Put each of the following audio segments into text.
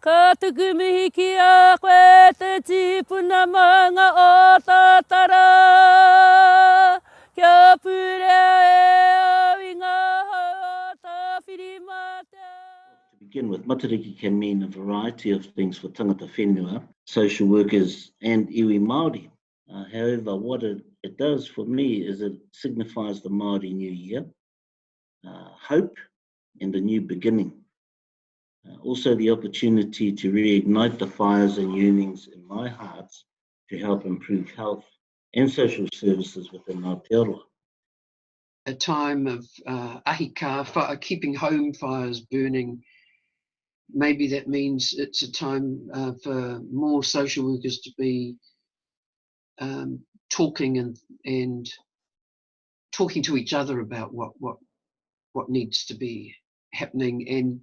Ka tuku mihi ki a koe te tīpuna manga o tātara. Kia pūrea e awinga hau tā whirimata. To begin with, Matariki can mean a variety of things for Tangata Whenua, social workers and iwi Māori. However, what it does for me is it signifies the Māori New Year, hope and a new beginning. Also the opportunity to reignite the fires and yearnings in my heart to help improve health and social services within Aotearoa. A time of ahika, keeping home fires burning. Maybe that means it's a time for more social workers to be talking and talking to each other about what needs to be happening and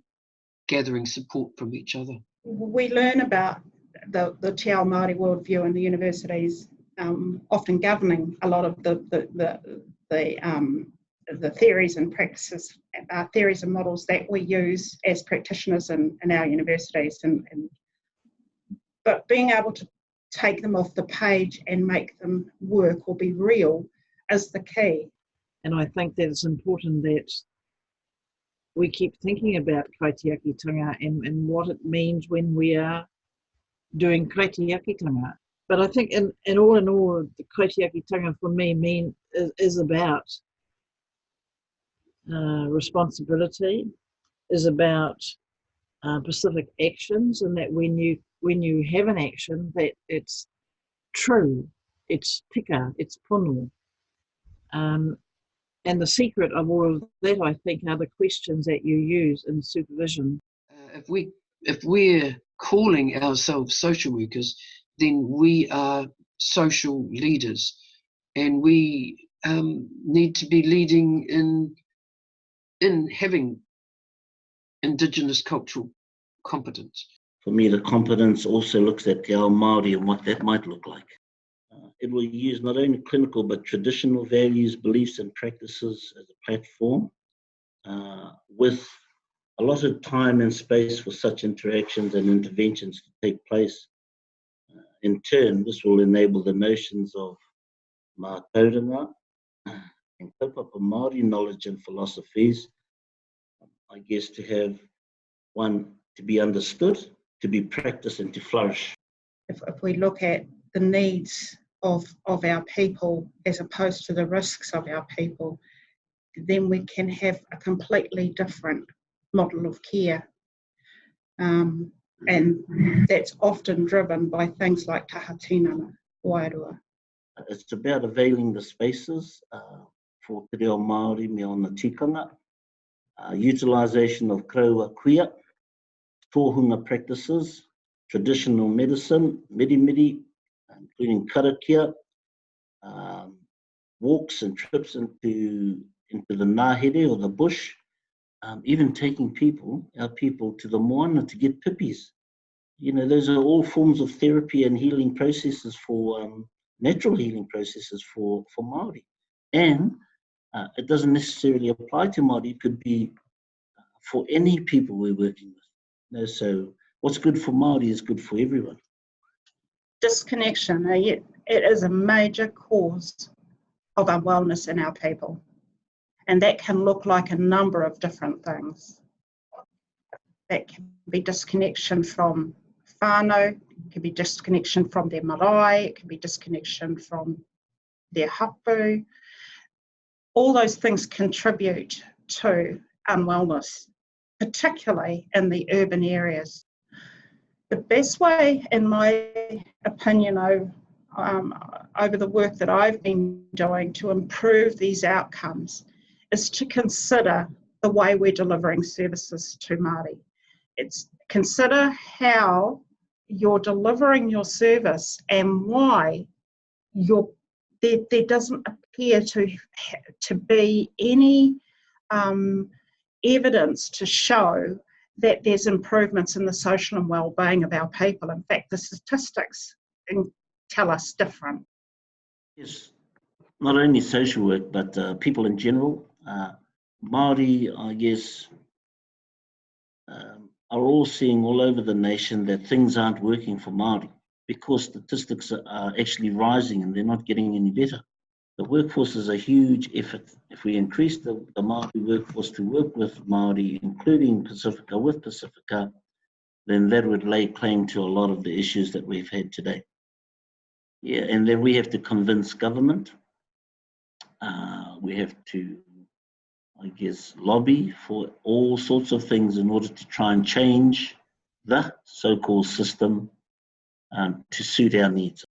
gathering support from each other. We learn about the Te Ao Maori worldview in the universities, often governing a lot of the theories and practices, theories and models that we use as practitioners in our universities. But being able to take them off the page and make them work or be real is the key. And I think that it's important that we keep thinking about kaitiakitanga and what it means when we are doing kaitiakitanga. But I think in all, the kaitiakitanga for me is about responsibility, is about specific actions, and that when you have an action, that it's true, it's tika, it's pono. And the secret of all of that, I think, are the questions that you use in supervision. If we're calling ourselves social workers, then we are social leaders, and we need to be leading in having Indigenous cultural competence. For me, the competence also looks at Te Ao Maori and what that might look like. It will use not only clinical but traditional values, beliefs and practices as a platform, with a lot of time and space for such interactions and interventions to take place. In turn, this will enable the notions of mātauranga and kaupapa Māori knowledge and philosophies, I guess, to have one, to be understood, to be practiced and to flourish. If we look at the needs of our people as opposed to the risks of our people, then we can have a completely different model of care. And that's often driven by things like tahatinana, wairua. It's about availing the spaces for Te Ao Maori me on the tikanga, utilisation of kraua kuia, tohunga practices, traditional medicine, miri, including karakia, walks and trips into the ngahere or the bush, even taking our people to the moana to get pipis. You know, those are all forms of therapy and healing processes for natural healing processes for Māori. And it doesn't necessarily apply to Māori, it could be for any people we're working with. You know, so what's good for Māori is good for everyone. Disconnection, it is a major cause of unwellness in our people. And that can look like a number of different things. That can be disconnection from whānau, it can be disconnection from their marae, it can be disconnection from their hapu. All those things contribute to unwellness, particularly in the urban areas. The best way, in my opinion, over the work that I've been doing to improve these outcomes is to consider the way we're delivering services to Māori. It's consider how you're delivering your service and why there doesn't appear to be any evidence to show that there's improvements in the social and well-being of our people. In fact, the statistics tell us different. Yes, not only social work, but people in general. Māori, I guess, are all seeing all over the nation that things aren't working for Māori because statistics are actually rising and they're not getting any better. The workforce is a huge effort. If we increase the Māori workforce to work with Māori, including Pacifica with Pacifica, then that would lay claim to a lot of the issues that we've had today. Yeah, and then we have to convince government. We have to, I guess, lobby for all sorts of things in order to try and change the so-called system to suit our needs.